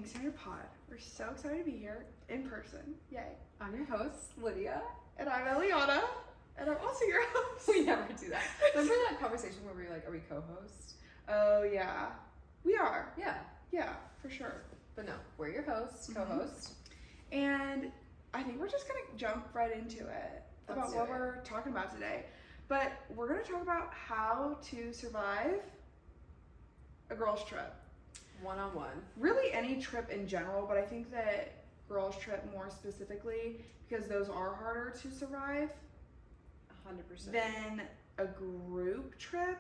Pink Standard Pod. We're so excited to be here in person. Yay. I'm your host, Lydia. And I'm Eliana. And I'm also your host. We never do that. Remember that conversation where we were like, are we co-host? Oh, yeah. We are. Yeah. Yeah, for sure. But no, we're your host, co-host. And I think we're just going to jump right into it about what we're talking about today. But we're going to talk about how to survive a girls' trip. One-on-one. Really any trip in general, but I think that girls' trip more specifically, because those are harder to survive 100%. than a group trip.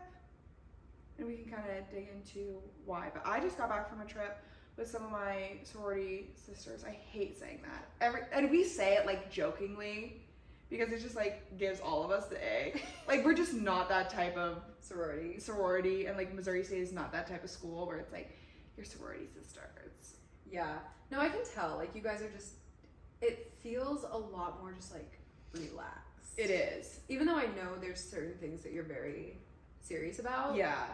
And we can kind of dig into why. But I just got back from a trip with some of my sorority sisters. I hate saying that. And we say it like jokingly because it just like gives all of us the A. Like we're just not that type of sorority, and like Missouri State is not that type of school where it's like your sorority sisters. Yeah. No, I can tell. Like you guys are just, it feels a lot more just like relaxed. It is. Even though I know there's certain things that you're very serious about. Yeah.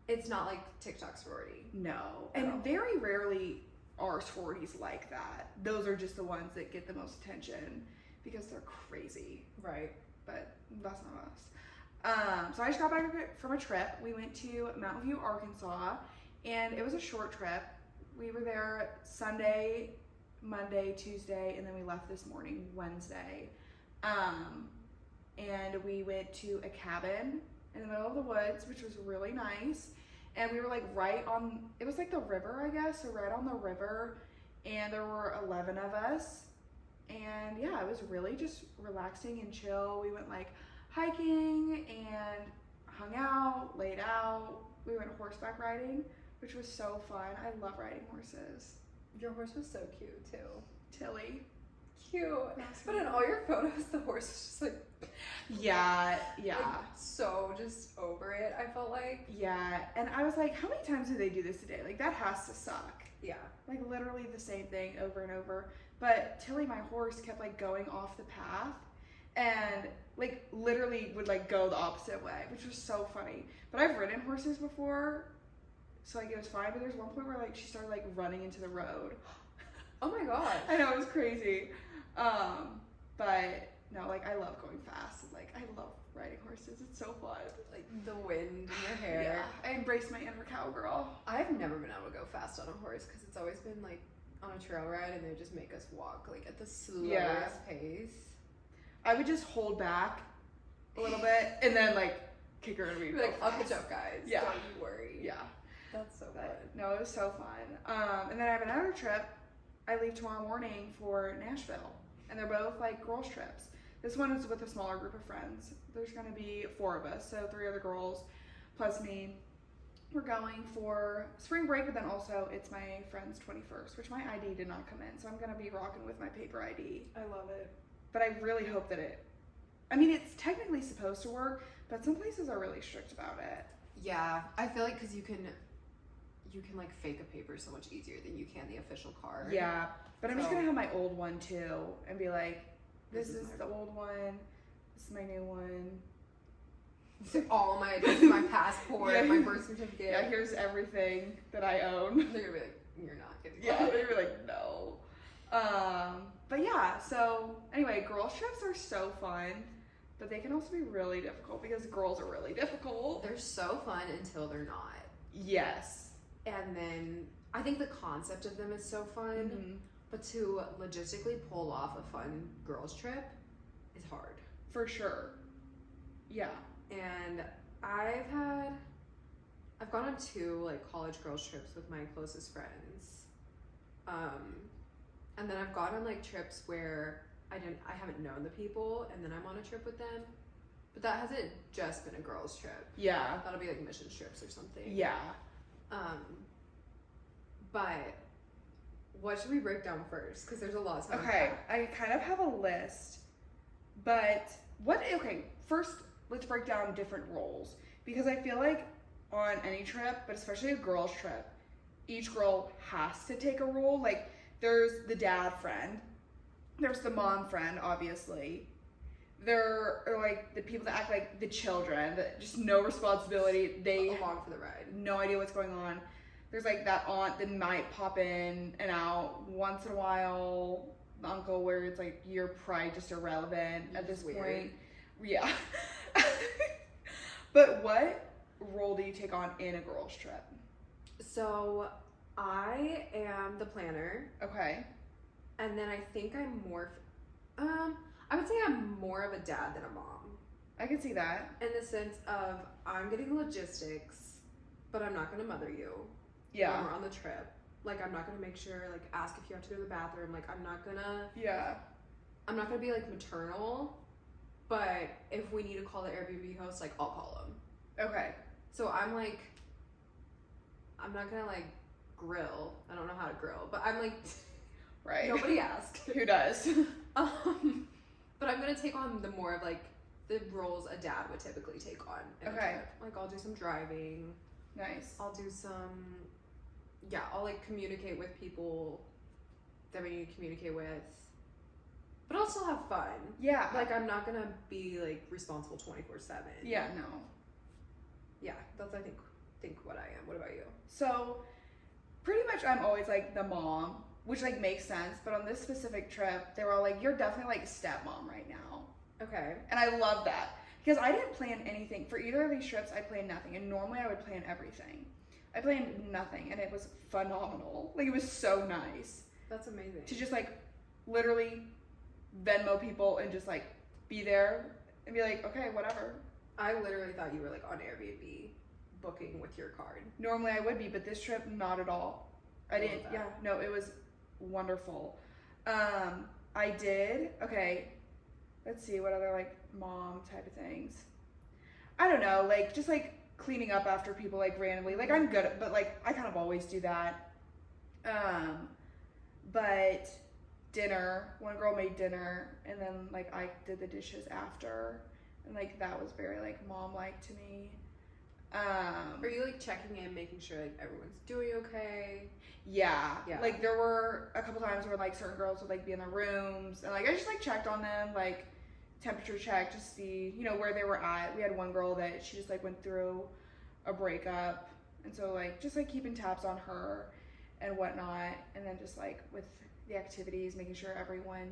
It's not like TikTok sorority. No. And very rarely are sororities like that. Those are just the ones that get the most attention because they're crazy. Right. But that's not us. So I just got back from a trip. We went to Mountain View, Arkansas, and it was a short trip. We were there Sunday, Monday, Tuesday, and then we left this morning, Wednesday. And we went to a cabin in the middle of the woods, which was really nice. And we were like right on, it was like the river, I guess, so right on the river. And there were 11 of us. And yeah, it was really just relaxing and chill. We went like hiking and hung out, laid out. We went horseback riding, which was so fun. I love riding horses. Your horse was so cute too. Tilly. Cute. But in all your photos, the horse was just like... Yeah. Like, so just over it, I felt like. Yeah, and I was like, how many times do they do this a day? Like, that has to suck. Yeah. Like, literally the same thing over and over. But Tilly, my horse, kept, like, going off the path and, like, literally would, like, go the opposite way, which was so funny. But I've ridden horses before, so, like, it was fine. But there's one point where, like, she started, like, running into the road. Oh, my gosh. I know, it was crazy. But, no, like, I love going fast. Like, I love riding horses. It's so fun. Like, the wind in your hair. Yeah, I embrace my inner cowgirl. I've never been able to go fast on a horse because it's always been, like, on a trail ride and they just make us walk, like, at the slowest pace. I would just hold back a little bit and then, like, kick her and we'd go like, fast. up the joke, guys. Yeah. Don't you worry. Yeah. That's so fun. No, it was so fun. And then I have another trip. I leave tomorrow morning for Nashville. And they're both, like, girls' trips. This one is with a smaller group of friends. There's going to be 4 of us, so 3 other girls plus me. We're going for spring break, but then also it's my friend's 21st, which my ID did not come in, so I'm going to be rocking with my paper ID. I love it. But I really hope that it's technically supposed to work, but some places are really strict about it. Yeah, I feel like because you can like fake a paper so much easier than you can the official card. Yeah, but I'm just going to have my old one too and be like, this is the old one. This is my new one. All my identity, my passport, my birth certificate. Yeah, here's everything that I own. They're gonna be like, you're not getting Yeah, they're gonna be like, no. But yeah, so anyway, girls' trips are so fun, but they can also be really difficult because girls are really difficult. They're so fun until they're not. Yes. And then I think the concept of them is so fun, but to logistically pull off a fun girls' trip is hard. For sure. Yeah. And I've gone on 2 like college girls trips with my closest friends. And then I've gone on like trips where I haven't known the people and then I'm on a trip with them. But that hasn't just been a girls trip. Yeah. That'll be like mission trips or something. Yeah. But what should we break down first? Because there's a lot to Okay, I kind of have a list, but first let's break down different roles, because I feel like on any trip, but especially a girls' trip, each girl has to take a role. Like, there's the dad friend, there's the mom friend, obviously. There are, like, the people that act like the children, that just no responsibility. They along for the ride. No idea what's going on. there's like that aunt that might pop in and out once in a while, the uncle where it's like you're probably just irrelevant at this point. Yeah. But what role do you take on in a girls' trip? So I am the planner. Okay. And then I think I'm more, I would say I'm more of a dad than a mom. I can see that. In the sense of I'm getting logistics, but I'm not going to mother you. Yeah. When we're on the trip. Like, I'm not going to make sure, like, ask if you have to go to the bathroom. Like, I'm not going to. Yeah. I'm not going to be, like, maternal. But if we need to call the Airbnb host, like, I'll call them. Okay. So I'm, like, I'm not going to, like, grill. I don't know how to grill. But I'm, like, right. Nobody asked. Who does? But I'm going to take on the more of, like, the roles a dad would typically take on in a trip. Like, I'll do some driving. Nice. I'll do some, I'll, like, communicate with people that we need to communicate with. But I'll still have fun. Yeah. Like, I'm not gonna be, like, responsible 24/7. Yeah, no. Yeah, that's, I think what I am. What about you? So, pretty much I'm always, like, the mom, which, like, makes sense. But on this specific trip, they were all like, you're definitely, like, stepmom right now. Okay. And I love that. Because I didn't plan anything. For either of these trips, I planned nothing. And normally I would plan everything. I planned nothing. And it was phenomenal. Like, it was so nice. That's amazing. To just, like, literally Venmo people and just, like, be there and be like, okay, whatever. I literally thought you were, like, on Airbnb booking with your card. Normally I would be, but this trip, not at all. I didn't. that. Yeah, no, it was wonderful. I did. Okay. Let's see what other, like, mom type of things. I don't know, like, just, like, cleaning up after people, like, randomly. Like, I'm good at, but, like, I kind of always do that. But dinner, one girl made dinner, and then, like, I did the dishes after. And, like, that was very, like, mom-like to me. Are you, like, checking in, making sure, like, everyone's doing okay? Yeah. Like, there were a couple times where, like, certain girls would, like, be in their rooms, and, like, I just, like, checked on them, like, temperature check to see, you know, where they were at. We had one girl that she just, like, went through a breakup, and so, like, just, like, keeping tabs on her and whatnot, and then just, like, with the activities, making sure everyone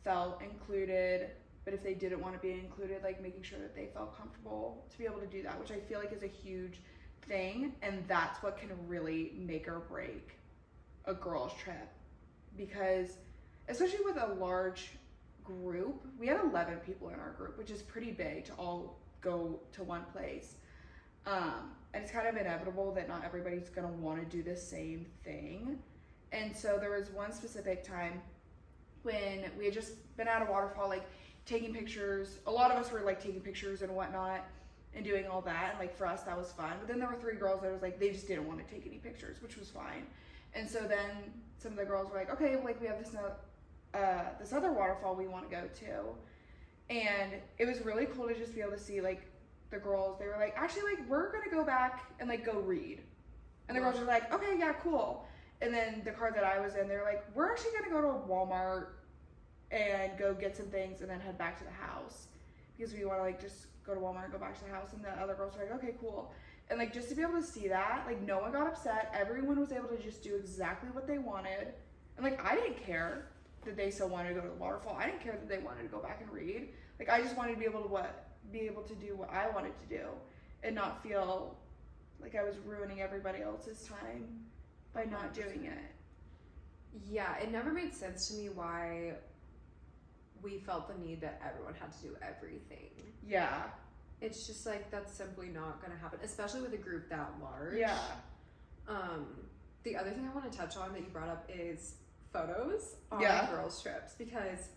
felt included, but if they didn't want to be included, like, making sure that they felt comfortable to be able to do that, which I feel like is a huge thing, and that's what can really make or break a girls' trip. Because, especially with a large group, we had 11 people in our group, which is pretty big to all go to one place. And it's kind of inevitable that not everybody's gonna want to do the same thing. And so there was one specific time when we had just been at a waterfall, like, taking pictures. A lot of us were, like, taking pictures and whatnot and doing all that, and, like, for us that was fun. But then there were 3 girls that was like, they just didn't want to take any pictures, which was fine. And so then some of the girls were like, okay, well, like, we have this other waterfall we want to go to. And it was really cool to just be able to see, like, the girls, they were like, actually, like, we're gonna go back and, like, go read. And the girls were like, okay, yeah, cool. And then the car that I was in, they were like, we're actually gonna go to Walmart and go get some things and then head back to the house because we want to, like, just go to Walmart and go back to the house. And the other girls were like, okay, cool. And, like, just to be able to see that, like, no one got upset. Everyone was able to just do exactly what they wanted. And, like, I didn't care that they still wanted to go to the waterfall. I didn't care that they wanted to go back and read. Like, I just wanted to be able to do what I wanted to do and not feel like I was ruining everybody else's time by not doing it. Yeah, it never made sense to me why we felt the need that everyone had to do everything. Yeah. It's just, like, that's simply not going to happen, especially with a group that large. Yeah. The other thing I want to touch on that you brought up is photos on girls' trips, because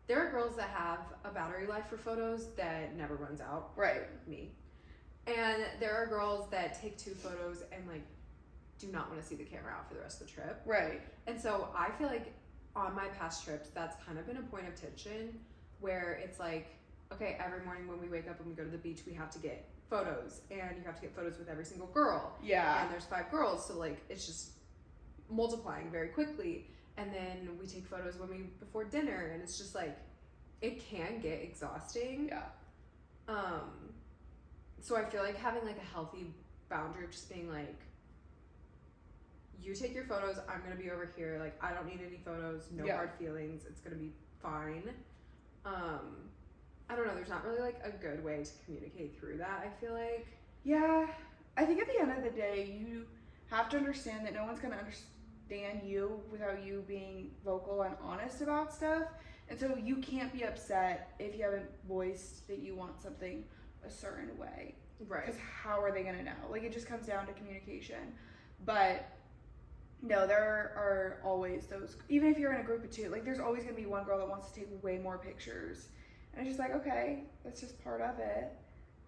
there are girls that have a battery life for photos that never runs out. Right. Me. And there are girls that take 2 photos and, like, do not want to see the camera out for the rest of the trip. Right. And so I feel like on my past trips, that's kind of been a point of tension where it's like, okay, every morning when we wake up and we go to the beach, we have to get photos, and you have to get photos with every single girl. Yeah. And there's 5 girls, so, like, it's just multiplying very quickly. And then we take photos before dinner, and it's just, like, it can get exhausting. Yeah. So I feel like having, like, a healthy boundary of just being like, you take your photos, I'm gonna be over here. Like, I don't need any photos, no hard feelings. It's gonna be fine. I don't know, there's not really like a good way to communicate through that, I feel like. Yeah, I think at the end of the day, you have to understand that no one's gonna understand you without you being vocal and honest about stuff. And so you can't be upset if you haven't voiced that you want something a certain way. Right. Because how are they gonna know? Like, it just comes down to communication. But no, there are always those, even if you're in a group of two, like there's always gonna be one girl that wants to take way more pictures. And it's just like, okay, that's just part of it.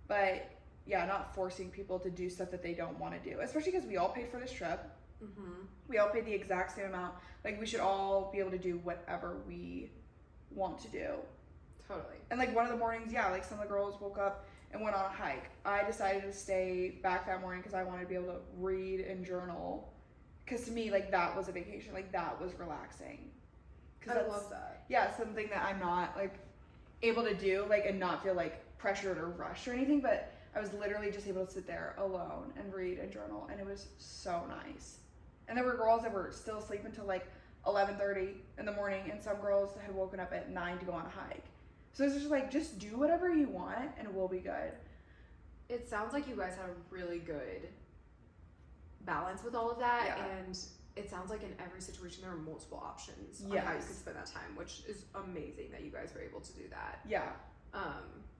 But yeah, not forcing people to do stuff that they don't want to do, especially because we all paid for this trip. Mm-hmm. We all paid the exact same amount. Like, we should all be able to do whatever we want to do. Totally. And like one of the mornings, yeah, like some of the girls woke up and went on a hike. I decided to stay back that morning because I wanted to be able to read and journal. Because to me, like, that was a vacation. Like, that was relaxing. I love that. Yeah, something that I'm not like able to do, like, and not feel like pressured or rushed or anything, but I was literally just able to sit there alone and read and journal, and it was so nice. And there were girls that were still asleep until like 11:30 in the morning, and some girls had woken up at 9 to go on a hike. So it's just like, just do whatever you want and we'll be good. It sounds like you guys had a really good balance with all of that, and it sounds like in every situation there are multiple options on how you could spend that time, which is amazing that you guys were able to do that. Yeah.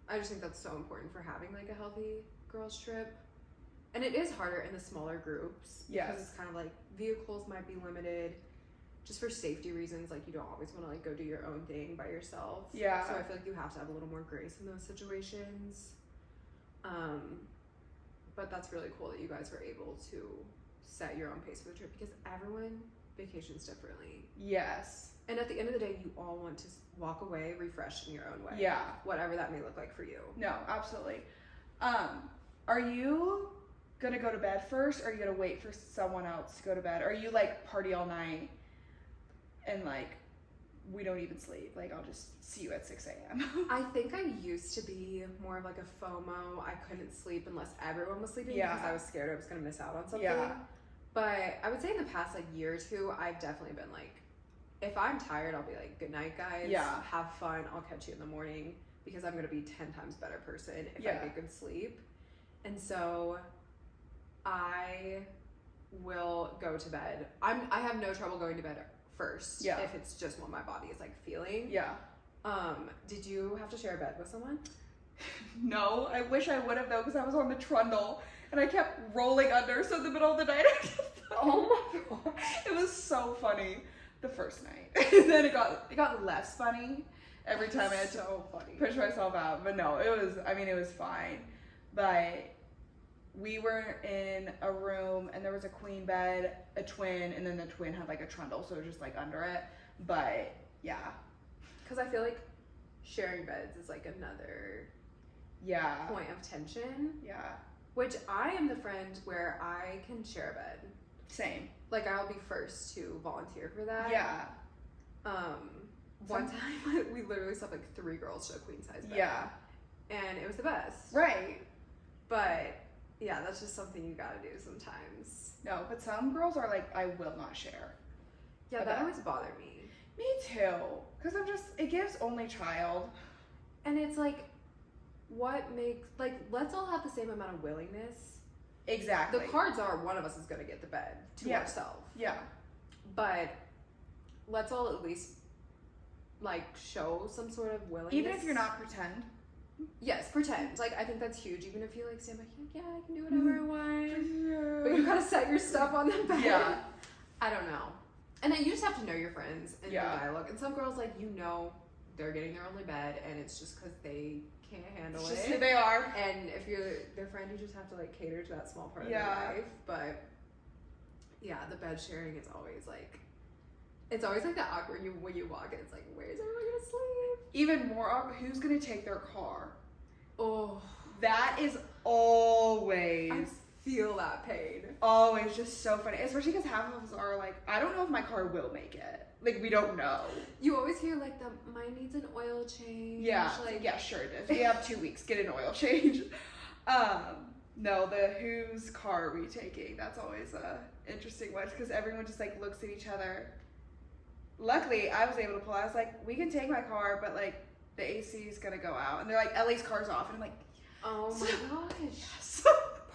I just think that's so important for having like a healthy girls trip. And it is harder in the smaller groups because it's kind of like vehicles might be limited just for safety reasons. Like, you don't always want to like go do your own thing by yourself. Yeah. So I feel like you have to have a little more grace in those situations. But that's really cool that you guys were able to set your own pace for the trip because everyone vacations differently. Yes. And at the end of the day, you all want to walk away refreshed in your own way. Yeah. Whatever that may look like for you. No, absolutely. Are you gonna go to bed first, or are you gonna wait for someone else to go to bed? Or are you like party all night and like we don't even sleep? Like, I'll just see you at 6 a.m. I think I used to be more of like a FOMO. I couldn't sleep unless everyone was sleeping because I was scared I was gonna miss out on something. Yeah. But I would say in the past like year or two, I've definitely been like, if I'm tired, I'll be like, good night, guys. Yeah. Have fun. I'll catch you in the morning because I'm going to be 10 times better person if I get good sleep. And so I will go to bed. I have no trouble going to bed first if it's just what my body is like feeling. Yeah. Did you have to share a bed with someone? No, I wish I would have though, because I was on the trundle and I kept rolling under. So in the middle of the night, oh my god, it was so funny the first night. And then it got less funny every time I had to push myself out. But no, it was fine. But we were in a room and there was a queen bed, a twin, and then the twin had like a trundle, so it was just like under it. But yeah, because I feel like sharing beds is like another point of tension. Yeah. Which I am the friend where I can share a bed. Same. Like, I'll be first to volunteer for that. Yeah. One time we literally slept like 3 girls to a queen size bed. Yeah. And it was the best. Right. But yeah, that's just something you gotta do sometimes. No, but some girls are like, I will not share. Yeah, that always bothered me. Me too. Because it gives only child. And it's like, what makes, like, let's all have the same amount of willingness. Exactly. The cards are one of us is gonna get the bed to ourselves. Yeah. But let's all at least like show some sort of willingness. Even if you're not, pretend. Yes, pretend. Like, I think that's huge. Even if you like stand back, yeah, I can do whatever I want. But you gotta set your stuff on the bed. Yeah. I don't know. And then you just have to know your friends and your dialogue. And some girls, like, they're getting their only bed, and it's just because they can't handle it. Just who they are. And if you're their friend, you just have to like cater to that small part of their life. But yeah, the bed sharing is always like, it's always like that awkward when you walk in. It's like, where's everyone gonna sleep? Even more awkward, who's gonna take their car? Oh, that is always. I feel that pain. Always just so funny, especially because half of us are like, I don't know if my car will make it. Like, we don't know. You always hear like mine needs an oil change. Yeah, like, yeah, sure it does. We have 2 weeks, get an oil change. No, the whose car are we taking? That's always interesting ones because everyone just like looks at each other. Luckily, I was able to pull. I was like, we can take my car, but like the AC is gonna go out, and they're like, Ellie's car's off, and I'm like, oh my gosh, yes.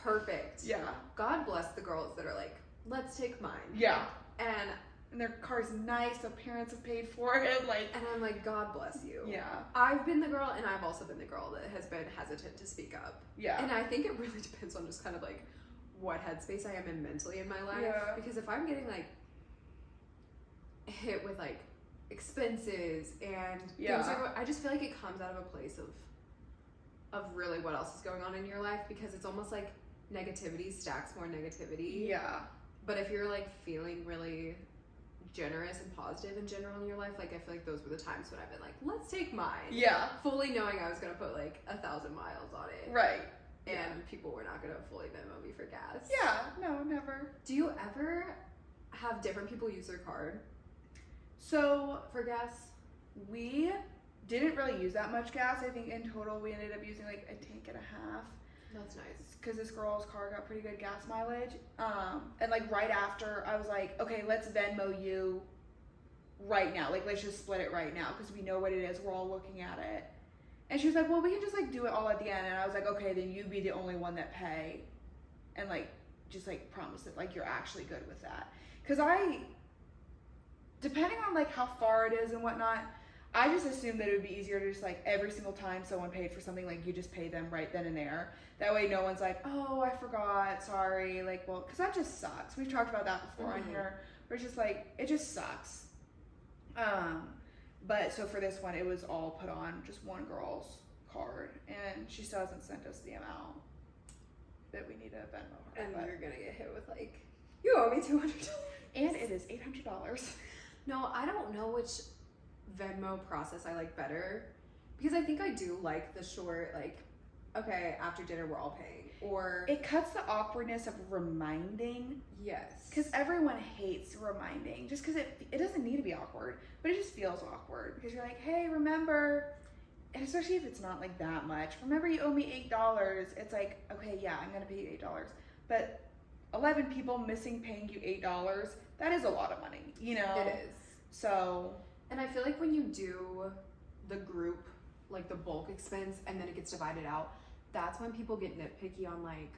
perfect. Yeah. God bless the girls that are like, let's take mine. Yeah. And their car's nice. Their parents have paid for it. Like, and I'm like, God bless you. Yeah. I've been the girl, and I've also been the girl that has been hesitant to speak up. Yeah. And I think it really depends on just kind of like what headspace I am in mentally in my life. Yeah. Because if I'm getting like hit with like expenses and things are, I just feel like it comes out of a place of really what else is going on in your life, because it's almost like negativity stacks more negativity. Yeah. But if you're like feeling really generous and positive in general in your life, like I feel like those were the times when I've been like, let's take mine. Yeah. Fully knowing I was gonna put like 1,000 miles on it. Right. And people were not gonna fully Venmo me for gas. Yeah. No, never. Do you ever have different people use their card So for gas? we didn't really use that much gas. I think in total we ended up using like a tank and a half. That's nice. Because this girl's car got pretty good gas mileage. And like right after, I was like, okay, let's Venmo you right now. Like, let's just split it right now because we know what it is. We're all looking at it. And she was like, well, we can just like do it all at the end. And I was like, okay, then you be the only one that pay. And like, just like promise that like you're actually good with that. Because depending on like how far it is and whatnot, I just assumed that it would be easier to just like every single time someone paid for something, like you just pay them right then and there. That way no one's like, oh, I forgot, sorry. Like, well, because that just sucks. We've talked about that before on here, where it's just like, it just sucks. But so for this one, it was all put on just one girl's card, and she still hasn't sent us the amount that we need to Venmo her. And you're gonna get hit with like, you owe me $200. And it is $800. No, I don't know which Venmo process I like better, because I think I do like the short, like, okay, after dinner we're all paying, or it cuts the awkwardness of reminding. yes, Because everyone hates reminding, just because it doesn't need to be awkward, but it just feels awkward because you're like, hey, remember, and especially if it's not like that much, remember you owe me $8. It's like, okay, yeah, I'm gonna pay you $8, but 11 people missing paying you $8, that is a lot of money, you know? it is. So, And I feel like when you do the group, like the bulk expense, and then it gets divided out, that's when people get nitpicky on like,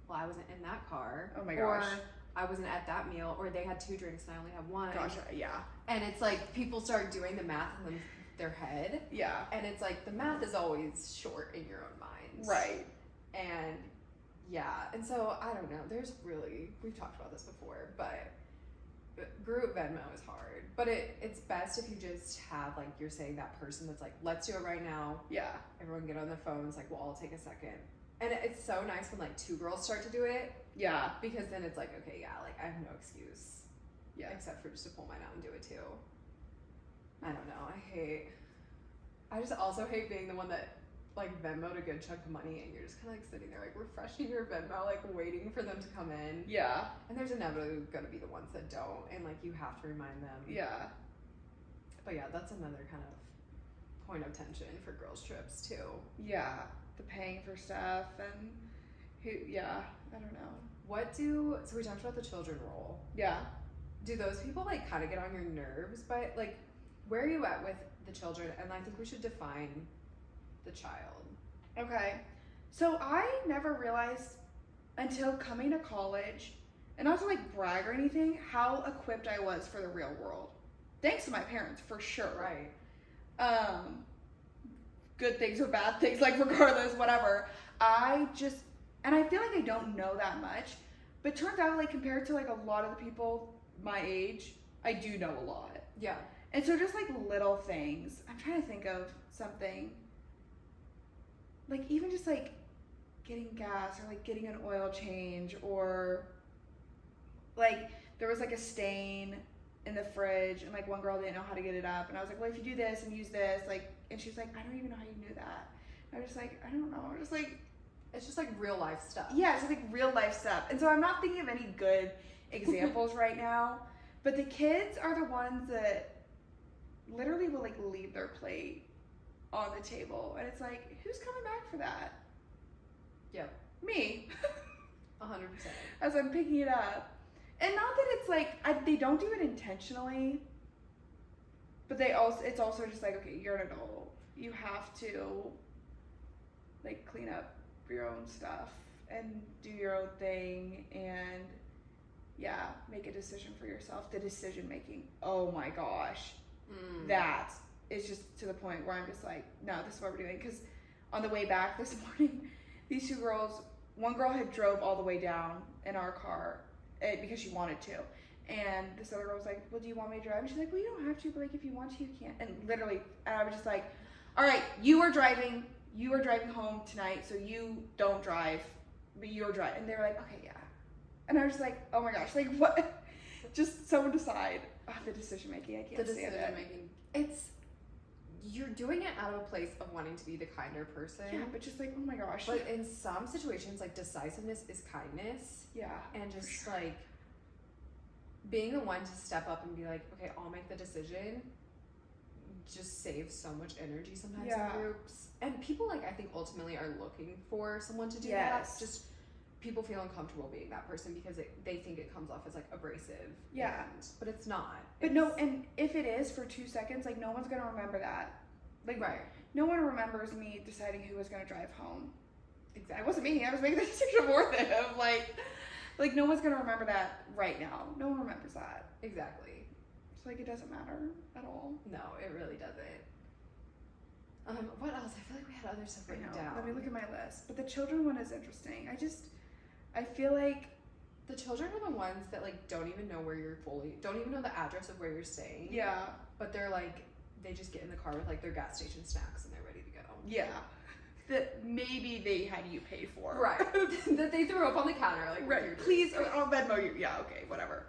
well, I wasn't in that car. Oh my gosh. Or I wasn't at that meal, or they had 2 drinks and I only had 1. gosh, yeah. And it's like people start doing the math in their head. Yeah. And it's like the math is always short in your own mind. Right. And yeah, and so I don't know. We've talked about this before, but group Venmo is hard. But it's best if you just have, like, you're saying that person that's like, let's do it right now. Yeah. Everyone get on their phones, like, well, I'll take a second. And it's so nice when like 2 girls start to do it, Yeah. because then it's like, okay, yeah, like I have no excuse. Yeah. Except for just to pull mine out and do it too. I don't know. I just also hate being the one that like Venmoed a good chunk of money and you're just kind of like sitting there like refreshing your Venmo, like waiting for them to come in. Yeah. And there's inevitably going to be the ones that don't, and like you have to remind them. Yeah. But yeah, that's another kind of point of tension for girls' trips too. Yeah. The paying for stuff and yeah, I don't know. So we talked about the children role. Yeah. Do those people like kind of get on your nerves? But like, where are you at with the children? And I think we should define the child. Okay. So I never realized until coming to college, and not to like brag or anything, how equipped I was for the real world. Thanks to my parents, for sure. Right. Good things or bad things, like regardless, whatever. And I feel like I don't know that much, but turns out like compared to like a lot of the people my age, I do know a lot. Yeah. And so just like little things, I'm trying to think of something, like even just like getting gas or like getting an oil change, or like there was like a stain in the fridge and like one girl didn't know how to get it up, and I was like, well, if you do this and use this, like, and she's like, I don't even know how you knew that. And I was just like, I don't know. I'm just like, It's just like real life stuff. yeah, it's like real life stuff. And so I'm not thinking of any good examples right now, but the kids are the ones that literally will like leave their plate on the table, and it's like, who's coming back for that? Yep. Me. 100%. As I'm picking it up. And not that it's like, they don't do it intentionally, but it's also just like, okay, you're an adult. You have to, like, clean up your own stuff and do your own thing and, yeah, make a decision for yourself. The decision making, oh my gosh. That is just to the point where I'm just like, no, this is what we're doing. Because on the way back this morning, these two girls, one girl had drove all the way down in our car because she wanted to. And this other girl was like, well, do you want me to drive? And she's like, well, you don't have to, but like, if you want to, you can. And literally, and I was just like, all right, you are driving home tonight, so you don't drive, but you're driving. And they were like, okay, yeah. And I was just like, oh my gosh, like what? Just someone decide. Oh, the decision making, I can't stand it. You're doing it out of a place of wanting to be the kinder person. Yeah, but just like, oh my gosh. But in some situations, like, decisiveness is kindness. Yeah. And just like being the one to step up and be like, okay, I'll make the decision, just saves so much energy sometimes in groups. And people, like, I think ultimately are looking for someone to do that. Just people feel uncomfortable being that person because they think it comes off as like abrasive. Yeah. But it's not. But no, and if it is for 2 seconds, like, no one's going to remember that. Like, right. No one remembers me deciding who was going to drive home. Exactly. It wasn't me. I was making the decision for them. Like no one's going to remember that right now. No one remembers that. Exactly. So, like, it doesn't matter at all. No, it really doesn't. What else? I feel like we had other stuff written down. Let me look at my list. But the children one is interesting. I feel like the children are the ones that, like, don't even know don't even know the address of where you're staying. Yeah. But they're like, they just get in the car with like their gas station snacks and they're ready to go. Yeah. That maybe they had you pay for. Right. That they threw up on the counter. Like, right. Please, I'll Venmo you. Yeah, okay, whatever.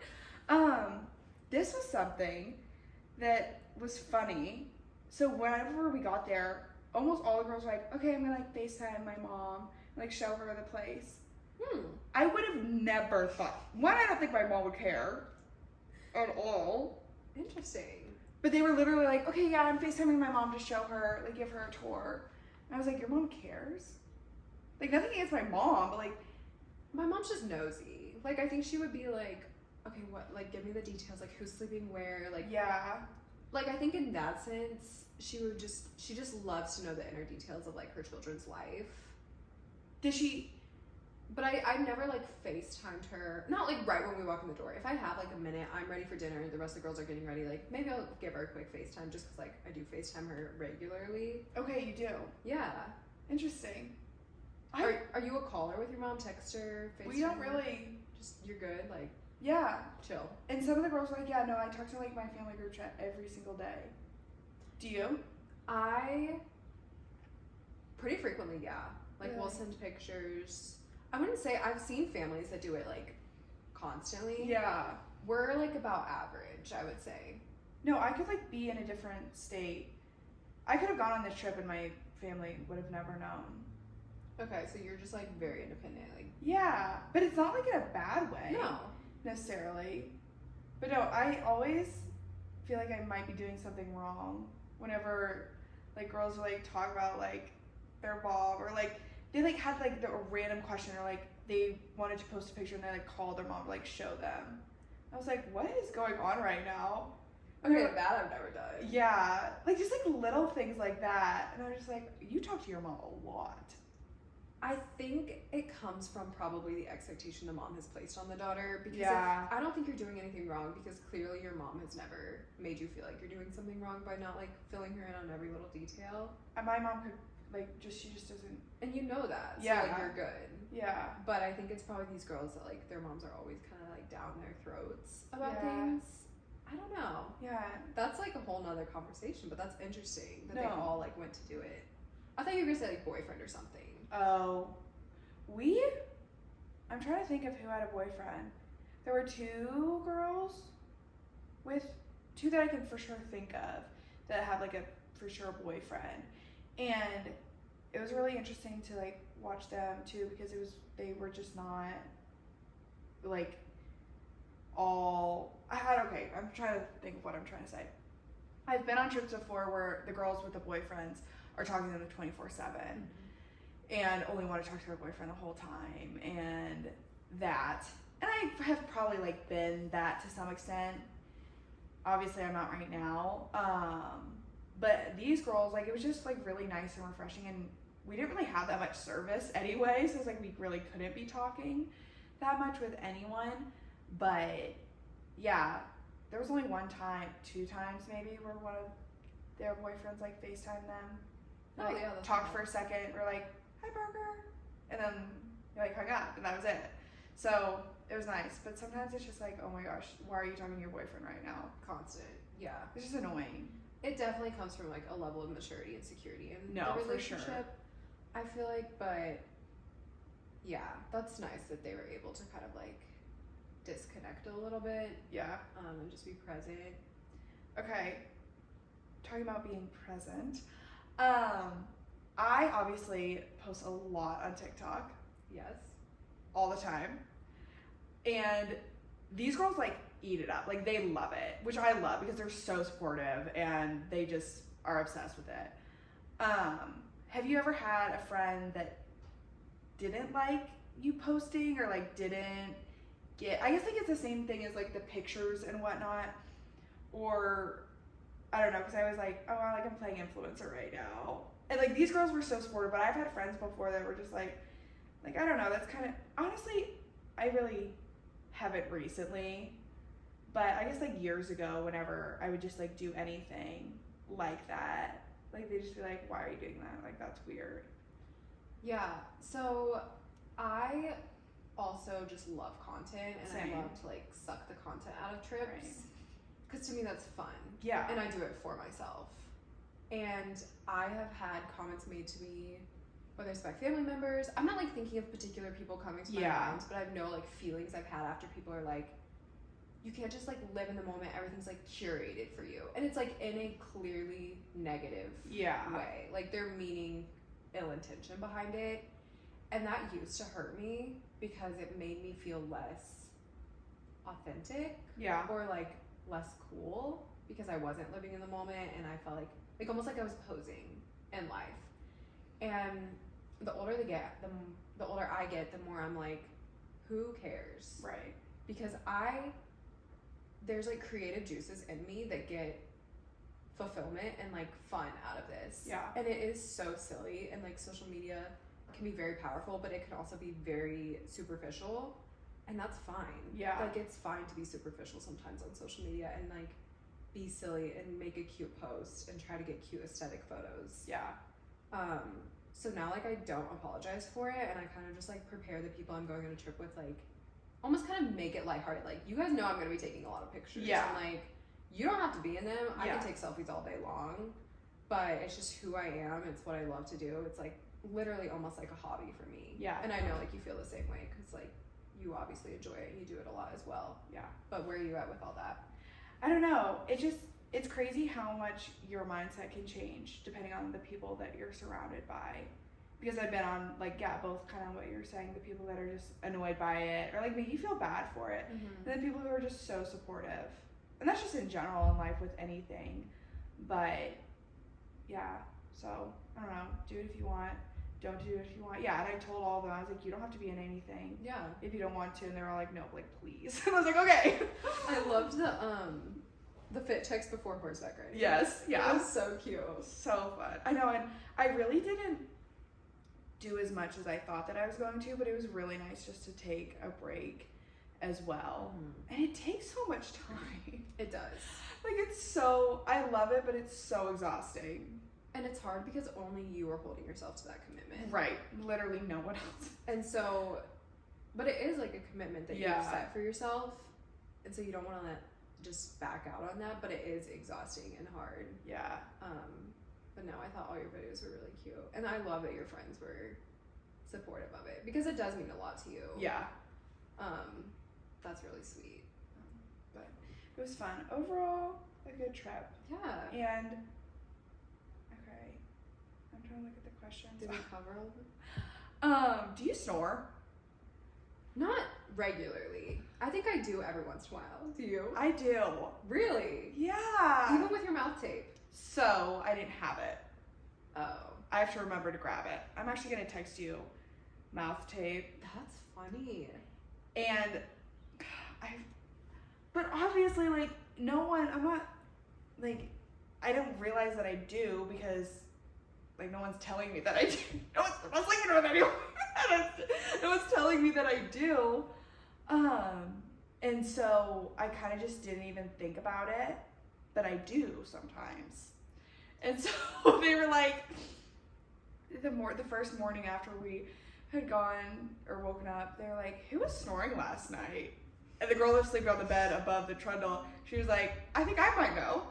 This was something that was funny. So whenever we got there, almost all the girls were like, okay, I'm gonna like FaceTime my mom, and like show her the place. I would have never thought. One, I don't think my mom would care at all. Interesting. But they were literally like, okay, yeah, I'm FaceTiming my mom to show her, like, give her a tour. And I was like, your mom cares? Like, nothing against my mom, but like, my mom's just nosy. Like, I think she would be like, okay, what, like, give me the details, like, who's sleeping where, like, yeah. Like, I think in that sense, she just loves to know the inner details of, like, her children's life. Did she? But I've never, like, FaceTimed her. Not, like, right when we walk in the door. If I have, like, a minute, I'm ready for dinner, the rest of the girls are getting ready, like, maybe I'll give her a quick FaceTime just because, like, I do FaceTime her regularly. Okay, you do? Yeah. Interesting. Are you a caller with your mom? Text her? FaceTime We don't her? really. Just, you're good? Like, yeah. chill. And some of the girls were like, yeah, no, I talk to, like, my family group chat every single day. Do you? I pretty frequently, yeah. Like, really? We'll send pictures. I wouldn't say I've seen families that do it, like, constantly. Yeah. We're, like, about average, I would say. No, I could, like, be in a different state. I could have gone on this trip and my family would have never known. Okay, so you're just, like, very independent. Like, yeah, but it's not, like, in a bad way. No. Necessarily. But no, I always feel like I might be doing something wrong whenever, like, girls will, like, talk about, like, their mom, or, like, they, like, had, like, a random question, or, like, they wanted to post a picture and they, like, called their mom to, like, show them. I was like, what is going on right now? Okay, that I've never done. Yeah, like, just, like, little things like that. And I was just like, you talk to your mom a lot. I think it comes from probably the expectation the mom has placed on the daughter, because I don't think you're doing anything wrong, because clearly your mom has never made you feel like you're doing something wrong by not, like, filling her in on every little detail. And my mom could, like, she just doesn't. And you know that, so, yeah, like, you're good. Yeah. But I think it's probably these girls that, like, their moms are always kind of, like, down their throats about things. I don't know. Yeah. That's, like, a whole nother conversation, but that's interesting that they all, like, went to do it. I thought you were gonna say, like, boyfriend or something. Oh. I'm trying to think of who had a boyfriend. There were two girls with two that I can for sure think of that had, like, a for sure boyfriend. And it was really interesting to, like, watch them too, because they were just not, like, okay, I'm trying to think of what I'm trying to say. I've been on trips before where the girls with the boyfriends are talking to them 24/7 and only want to talk to their boyfriend the whole time, and that and I have probably like been that to some extent. Obviously, I'm not right now. But these girls, like, it was just like really nice and refreshing, and we didn't really have that much service anyway, so it's like we really couldn't be talking that much with anyone. But yeah, there was only one time, 2 times maybe, where one of their boyfriends like FaceTime them. Oh, Like, yeah, that's talked nice. for a second. We're like, "Hi, Parker," and then like hung up, and that was it. So it was nice. But sometimes it's just like, oh my gosh, why are you talking to your boyfriend right now? Constant. Yeah. It's just annoying. It definitely comes from like a level of maturity and security in No, the for relationship. sure. I feel like, but yeah, that's nice that they were able to kind of like disconnect a little bit, Yeah. and just be present. Okay. Talking about being present. I obviously post a lot on TikTok Yes. all the time. And these girls like eat it up. Like they love it, which I love because they're so supportive and they just are obsessed with it. Have you ever had a friend that didn't like you posting or like didn't get, I guess like it's the same thing as like the pictures and whatnot, or I don't know, because I was like, oh, like I'm playing influencer right now. And like these girls were so supportive, but I've had friends before that were just like I don't know, that's kind of, honestly, I really haven't recently, but I guess like years ago, whenever I would just like do anything like that, like they'd just be like, why are you doing that? Like that's weird. Yeah. So I also just love content, and Same. I love to like suck the content out of trips. Right. Because to me that's fun. Yeah. And I do it for myself. And I have had comments made to me, whether it's by family members. I'm not like thinking of particular people coming to my mind, but I know like feelings I've had after people are like, you can't just like live in the moment, everything's like curated for you. And it's like in a clearly negative way. Like they're meaning ill intention behind it. And that used to hurt me because it made me feel less authentic. Yeah. Or like less cool because I wasn't living in the moment, and I felt like almost like I was posing in life. And the older the older I get, the more I'm like, who cares? Right. Because there's like creative juices in me that get fulfillment and like fun out of this. Yeah. And it is so silly, and like social media can be very powerful, but it can also be very superficial. And that's fine. Yeah. Like it's fine to be superficial sometimes on social media and like be silly and make a cute post and try to get cute aesthetic photos. Yeah. So now like I don't apologize for it, and I kind of just like prepare the people I'm going on a trip with, like almost kind of make it lighthearted. Like, you guys know I'm gonna be taking a lot of pictures. Yeah. And like, you don't have to be in them. I Yeah. can take selfies all day long, but it's just who I am. It's what I love to do. It's like literally almost like a hobby for me. Yeah. And I know like you feel the same way, because like you obviously enjoy it and you do it a lot as well. Yeah. But where are you at with all that? I don't know. It's crazy how much your mindset can change depending on the people that you're surrounded by. Because I've been on, like, yeah, both kind of what you're saying, the people that are just annoyed by it or like make you feel bad for it. Mm-hmm. And then people who are just so supportive. And that's just in general in life with anything. But yeah, so I don't know. Do it if you want. Don't do it if you want. Yeah, and I told all of them, I was like, you don't have to be in anything Yeah. if you don't want to. And they were all like, no, like, please. And I was like, okay. I loved the fit checks before horseback riding. Yes, yeah. It was so cute. So fun. I know, and I really didn't do as much as I thought that I was going to, but it was really nice just to take a break as well. Mm-hmm. And it takes so much time. It does. Like, it's so, I love it, but it's so exhausting. And it's hard because only you are holding yourself to that commitment. Right. Literally no one else. And so, but it is like a commitment that you set for yourself. And so you don't want to just back out on that, but it is exhausting and hard. Yeah. But no, I thought all your videos were really cute. And I love that your friends were supportive of it, because it does mean a lot to you. Yeah. That's really sweet. But it was fun. Overall, a good trip. Yeah. And, okay, I'm trying to look at the questions. Did we cover all of them? Do you snore? Not regularly. I think I do every once in a while. Do you? I do. Really? Yeah. Even with your mouth tape? So, I didn't have it. Oh. I have to remember to grab it. I'm actually going to text you mouth tape. That's funny. And But obviously, like, no one, I'm not, like, I don't realize that I do because, like, no one's telling me that I do. No one's sleeping with anyone. No one's telling me that I do. And so I kind of just didn't even think about it, but I do sometimes. And so they were like, the first morning after we had gone or woken up, they were like, who was snoring last night? And the girl that was sleeping on the bed above the trundle, she was like, I think I might know.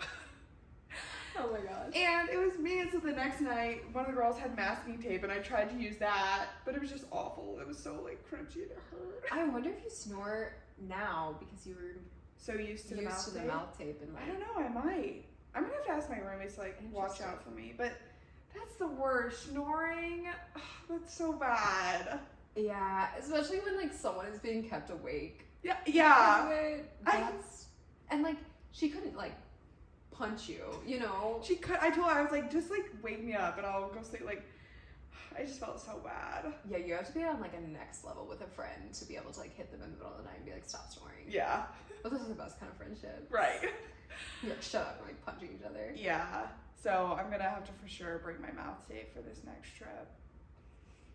Oh my gosh. And it was me. And so the next night, one of the girls had masking tape, and I tried to use that, but it was just awful. It was so like crunchy and it hurt. I wonder if you snore now because you were So used to the mouth tape. mouth tape and like. I don't know. I might. I'm gonna have to ask my roommates to like watch out for me. But that's the worst. Snoring. Ugh, that's so bad. Yeah, especially when like someone is being kept awake. Yeah. And like she couldn't like punch you, you know. She could. I told her, I was like, just like wake me up and I'll go sleep. Like, I just felt so bad. Yeah, you have to be on like a next level with a friend to be able to like hit them in the middle of the night and be like, stop snoring. Yeah. But this is the best kind of friendship. Right. You're like, shut up, and like punching each other. Yeah. So I'm gonna have to for sure bring my mouth tape for this next trip.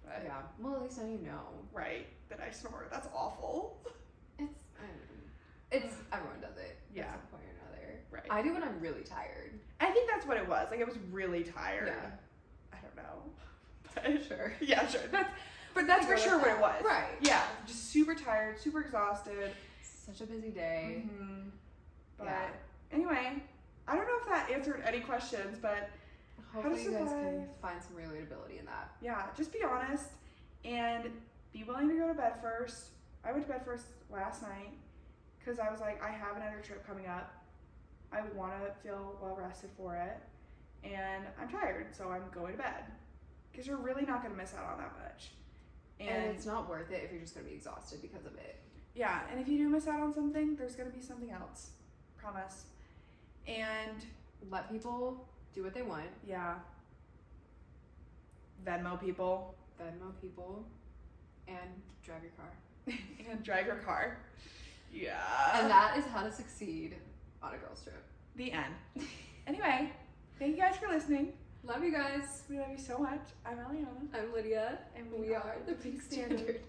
But, Yeah. Well, at least now you know. right. That I snore. That's awful. It's everyone does it. Yeah. At some point or another. Right. I do when I'm really tired. I think that's what it was. Like I was really tired. Yeah. I don't know. But Sure. yeah, sure. That's for sure what it was. Right. Yeah. Just super tired, super exhausted. Such a busy day. Mm-hmm. But Yeah. anyway, I don't know if that answered any questions, but Hopefully you guys can survive. find some relatability in that. yeah, just be honest and be willing to go to bed first. I went to bed first last night because I was like, I have another trip coming up. I want to feel well rested for it, and I'm tired, so I'm going to bed because you're really not going to miss out on that much. And it's not worth it if you're just going to be exhausted because of it. Yeah, and if you do miss out on something, there's going to be something else. Promise. And Let people do what they want. yeah, Venmo people. Venmo people. And drive your car. And drive your car. Yeah. And that is how to succeed on a girl's trip. The end. Anyway, thank you guys for listening. Love you guys. We love you so much. I'm Eliana. I'm Lydia. And We are the Pink Standard.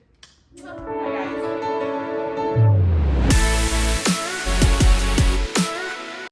Bye, guys.